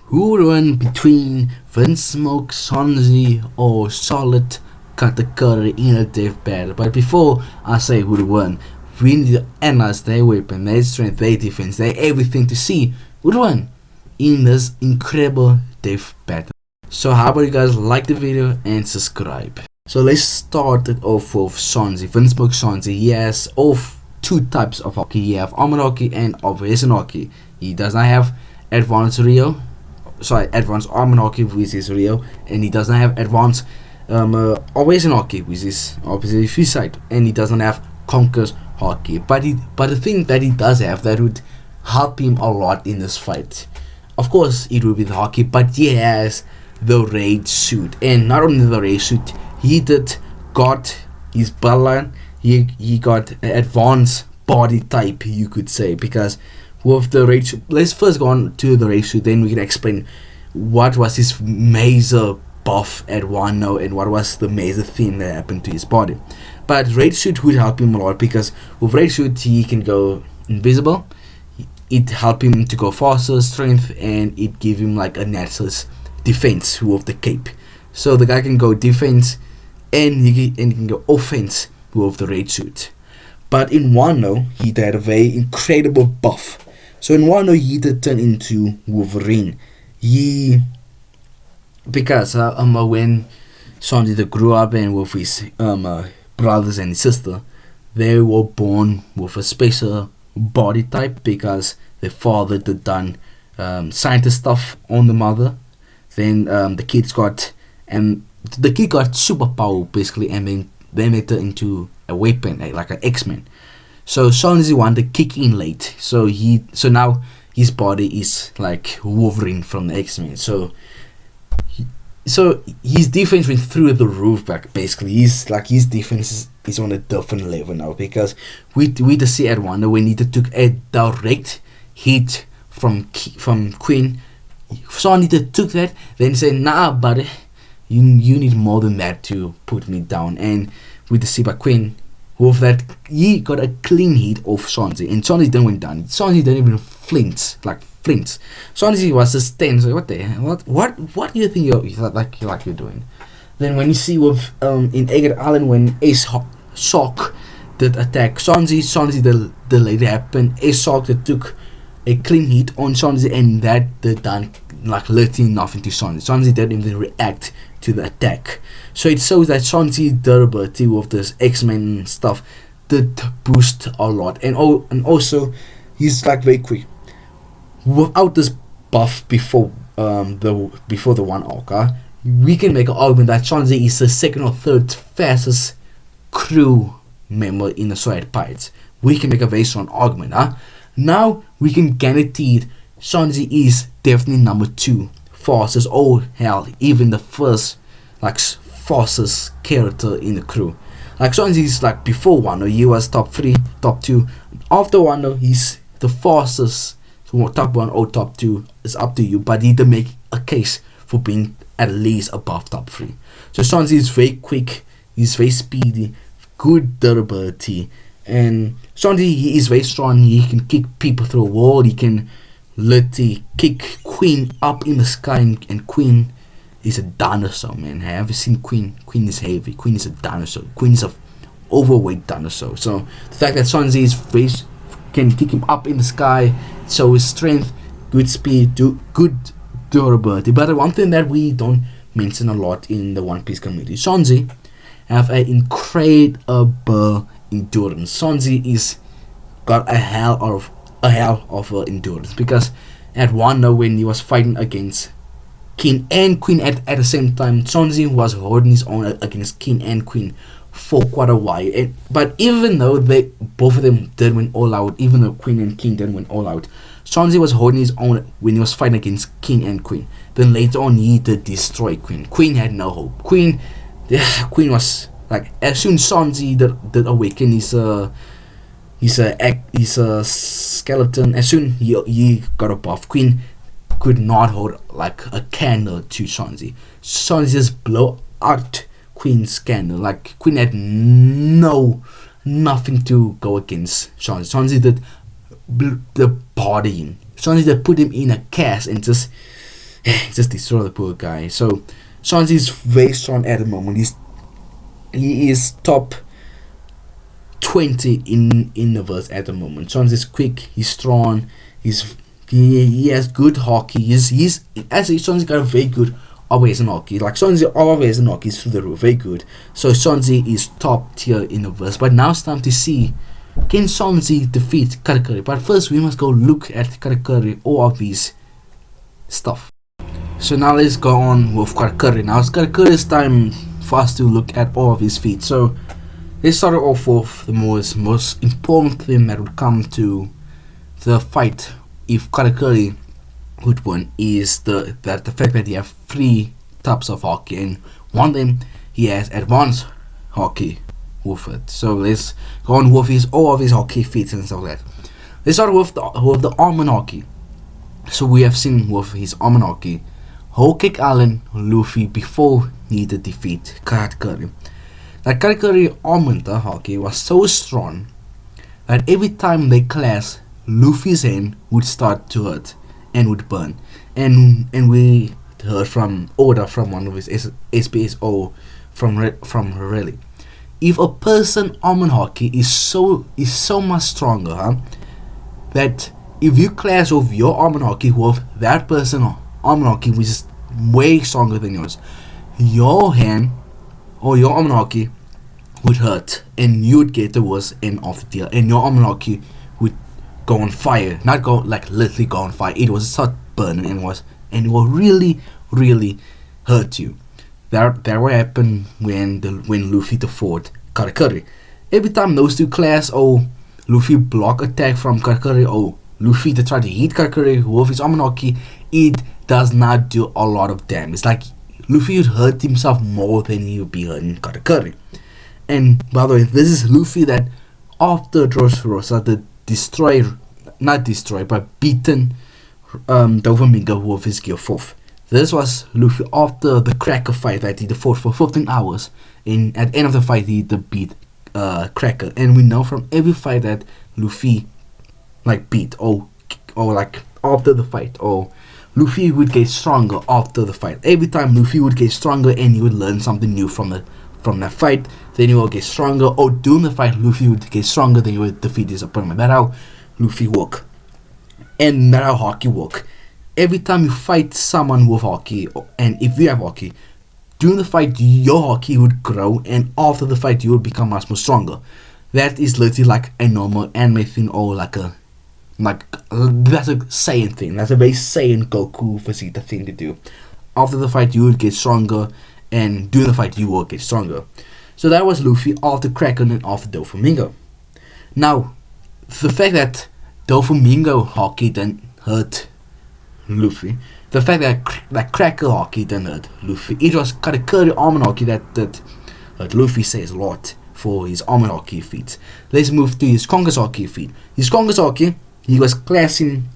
Who would win between Vinsmoke, Sanji, or Solid Katakuri in a death battle? But before I say who would win, we need to analyze their weapon, their strength, their defense, their everything to see who would win in this incredible death battle. So how about you guys like the video and subscribe? So let's start it off with Sanji, Vinsmoke Sanji. He has two types of hockey. He have armored hockey and obviously hockey. He does not have advanced armored hockey, which is Rio, and he doesn't have advanced obviously hockey, which is obviously suicide, and he doesn't have conquers hockey. But the thing that he does have that would help him a lot in this fight, of course, it will be the hockey, but he has the raid suit. And not only the raid suit, he got his bloodline, he got an advanced body type, you could say, because with the raid suit, let's first go on to the raid suit, then we can explain what was his major buff at Wano and what was the major thing that happened to his body. But raid suit would help him a lot, because with raid suit he can go invisible, it help him to go faster, strength, and it give him like a natural defense with the cape. So the guy can go defense and he can go offense with the raid suit. But in Wano he had a very incredible buff. So in Wano he did turn into Wolverine. Because when Sanji grew up and with his brothers and his sister, they were born with a special body type, because their father did done scientist stuff on the mother. Then the kid got superpower basically, and then they made it into a weapon, like an X-Men. So Sanji wanted to kick in late, so now his body is like Wolverine from the X-Men. So his defense went through the roof back. Basically, his defense is on a different level now, because we just see at Wonder when he took a direct hit from Queen. Sanji took that, then said, "Nah, buddy, you need more than that to put me down." And we just see by Queen, with that, he got a clean hit off Sanji, and Sanji then went down. Sanji didn't even flinch. Sanji was just tense. Like, what the hell? What do you think you're doing? Then when you see with in Agate Island, when Ace Shock did attack Sanji delayed happen. Ace Shock that took a clean hit on Sanji, and that did done like literally nothing to Sanji. Sanji didn't even react to the attack. So it shows that Sanji's durability with this X-Men stuff did boost a lot, and also he's like very quick. Without this buff before the one arc, we can make an argument that Sanji is the second or third fastest crew member in the Soviet Pirates. We can make a very strong argument. Now we can guarantee Sanji is definitely number 2 fastest, or hell, even the first fastest character in the crew. Like Sanji is like before Wano, he was top 3, top 2. After Wano, he's the fastest. So top 1 or top 2 is up to you, but you need to make a case for being at least above top 3. So Sanji is very quick, he's very speedy, good durability, and Sanji, he is very strong. He can kick people through a wall, he can literally kick Queen up in the sky, and Queen is a dinosaur, man. Have you seen Queen? Queen is heavy, Queen is a dinosaur, Queen is a overweight dinosaur. So the fact that Sanji is very can kick him up in the sky, so his strength, good speed, good durability. But one thing that we don't mention a lot in the One Piece community, Sanji have an incredible endurance. Sanji is got a hell of endurance, because at Wano, when he was fighting against King and Queen at the same time, Sanji was holding his own against King and Queen for quite a while. But even though both of them did win all out, even though Queen and King didn't win all out, Sanji was holding his own when he was fighting against King and Queen. Then later on, he did destroy Queen. Queen had no hope. Queen was like, as soon as Sanji did awaken, he's a skeleton. As soon he got a buff, Queen could not hold like a candle to Sanji. Sanji just blow out Queen's candle. Like, Queen had nothing to go against Sanji. Sanji did the body him. Sanji did put him in a cast and just just destroy the poor guy. So Sanji is very strong at the moment. He is top 20 in the verse at the moment. Sanji is quick, he's strong, he has good hockey. He's actually Sanji got a very good always in hockey. Like Sanji always in hockey is through the roof, very good. So Sanji is top tier in the verse. But now it's time to see, can Sanji defeat Katakuri? But first we must go look at Katakuri, all of these stuff. So now let's go on with Katakuri. Now it's Katakuri's time for us to look at all of his feats. So let's start off with the most important thing that would come to the fight if Katakuri would win is the fact that he have 3 types of hockey, and one of them he has advanced hockey with it. So let's go on with all of his hockey feats and stuff like that. Let's start with the almond hockey. So we have seen with his almond hockey, whole kick Allen Luffy before he needed defeat Katakuri. That Katakuri almond hockey was so strong that every time they clash, Luffy's hand would start to hurt and would burn. And we heard from Oda, from one of his SPSO, from Raleigh. If a person almond hockey is so much stronger, that if you clash with your almond hockey with that person almond hockey which is way stronger than yours, your hand or your almond hockey would hurt and you would get the worst end of the deal, and your almond hockey would go on fire. Not go like literally go on fire. It was start burning and it will really hurt you. That will happen when Luffy fought Katakuri. Every time those two clash, or Luffy block attack from Katakuri, or Luffy to try to hit Katakuri with his almond hockey, it does not do a lot of damage. It's like Luffy would hurt himself more than he would be hurting Katakuri. And by the way, this is Luffy that after Dressrosa beaten Doflamingo with his gear 4th. This was Luffy after the Cracker fight that he fought for 15 hours. And at the end of the fight, he beat Cracker. And we know from every fight that Luffy beat or like after the fight, or Luffy would get stronger after the fight. Every time Luffy would get stronger and he would learn something new from that fight, then he will get stronger, or during the fight Luffy would get stronger, then he would defeat his opponent. That's how Luffy work, and that's how hockey work. Every time you fight someone with hockey, and if you have hockey, during the fight your hockey would grow, and after the fight you would become much more stronger. That is literally like a normal anime thing, or that's a Saiyan thing. That's a very Saiyan Goku Vegeta thing to do. After the fight you would get stronger, and during the fight you will get stronger. So that was Luffy after Kraken and after Doflamingo. Now, the fact that Doflamingo hockey didn't hurt Luffy, the fact that Cracker hockey didn't hurt Luffy, it was Katakuri almond hockey that hurt Luffy, says a lot for his almond hockey feat. Let's move to his Congress hockey feat. His Congress hockey, he was clashing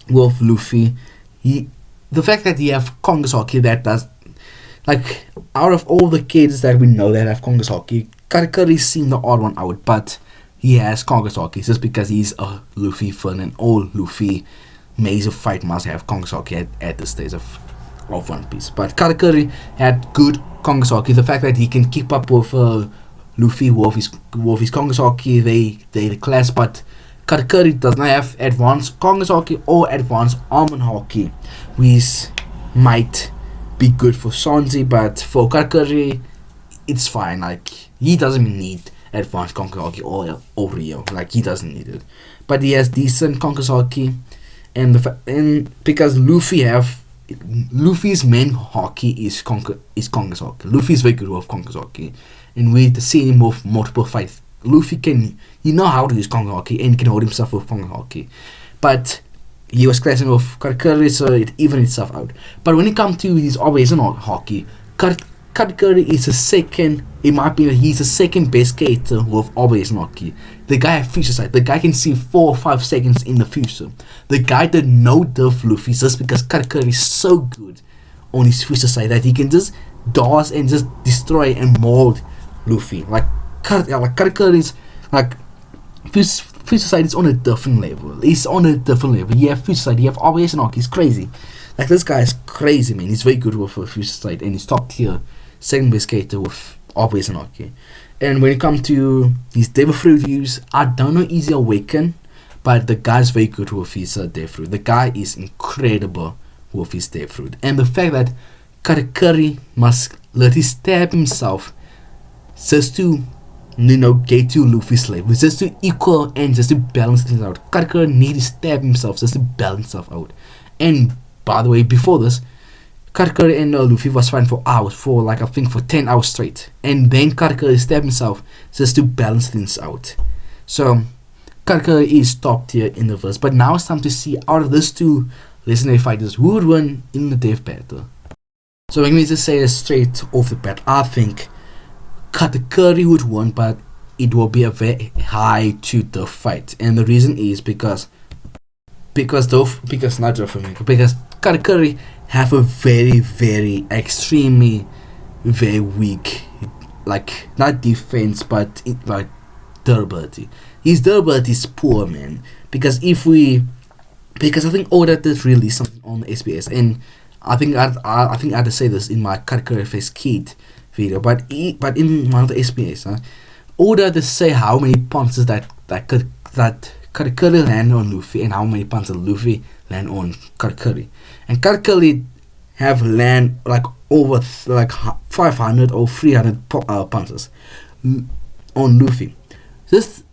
with Luffy. The fact that he have Congress hockey, that does, like, out of all the kids that we know that have Congress hockey, Katakuri seemed the odd one out, but he has Congress hockey just because he's a Luffy fan, and all Luffy major fight must have Congress hockey at the stage of One Piece. But Katakuri had good Congress hockey. The fact that he can keep up with Luffy with his Congress hockey, they clash, but Katakuri does not have advanced Congress hockey or advanced almond hockey, which might be good for Sanji, but for Katakuri it's fine. Like, he doesn't need advanced Conquer hockey or Rio, like, he doesn't need it, but he has decent Conquer hockey, and because Luffy's main hockey is Conquer hockey. Luffy is very good with Conquer hockey, and we see him with multiple fights. Luffy you know how to use Conquer hockey, and he can hold himself with Conquer hockey, but he was clashing with Katakuri, so it evened itself out. But when it comes to his always on hockey, Katakuri is the second, in my opinion, he's the second best skater with always on hockey. The guy has future sight. The guy can see 4 or 5 seconds in the future. The guy did no diff Luffy just because Katakuri is so good on his future sight that he can just dodge and just destroy and mold Luffy. Like Katakuri is like future sight is on a different level. He's on a different level. You have future sight, you have always on hockey. It's crazy. Like, this guy is crazy, man. He's very good with a future sight, and he's top tier, second best skater with always an hockey. And when it comes to his devil fruit use, I don't know Easy Awaken, but the guy's very good with his devil fruit. The guy is incredible with his devil fruit. And the fact that Katakuri must let him stab himself just to, get to Luffy's level, just to equal and just to balance things out. Katakuri needs to stab himself just to balance himself out. And by the way, before this, Katakuri and Luffy was fighting for hours, for 10 hours straight. And then Katakuri stabbed himself just to balance things out. So, Katakuri is top tier in the verse. But now it's time to see, out of these two legendary fighters, who would win in the death battle. So, let me just say this straight off the bat. I think Katakuri would win, but it will be a very high to the fight. And the reason is because Katakuri have a very, very, extremely, very weak, not defense, but durability. His durability is poor, man. Because I think Oda did release something on the SBS, and I think I had to say this in my Katakuri face Kid video, but in one of the SBS, Oda did say how many punches that Katakuri land on Luffy, and how many punches Luffy land on Katakuri. And Katakuri have land over 500 or 300 punches on Luffy. Just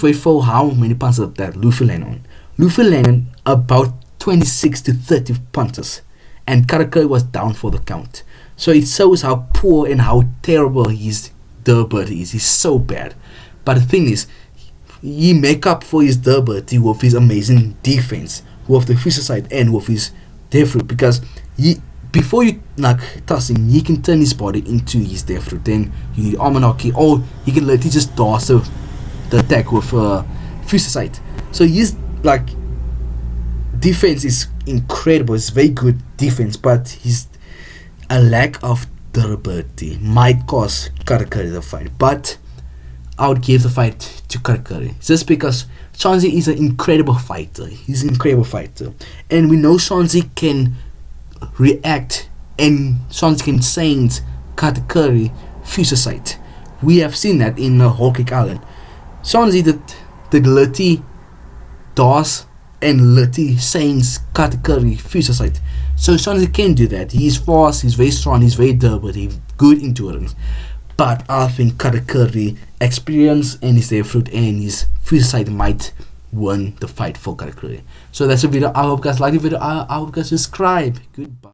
wait for how many punches that Luffy land on. Luffy landed about 26 to 30 punches, and Katakuri was down for the count. So it shows how poor and how terrible his durability is. He's so bad. But the thing is, he make up for his durability with his amazing defense, with the physical side, and with his death fruit, because before you toss him, he can turn his body into his death fruit. Then you need armor hockey, or he can let just toss the attack with physical side. So his defense is incredible. It's very good defense, but his a lack of durability might cause Katakuri the fight. But I would give the fight to Katakuri, just because Sanji is an incredible fighter. He's an incredible fighter, and we know Sanji can react, and Sanji can change Katakuri future sight. We have seen that in Whole Cake Island. Sanji did the Lati DOS and Lati change Katakuri future sight. So Sanji can do that. He's fast, he's very strong, he's very durable, he's good endurance. But I think Katakuri experience and his death fruit and his future sight might win the fight for Katakuri. So that's the video. I hope you guys like the video. I hope you guys subscribe. Goodbye.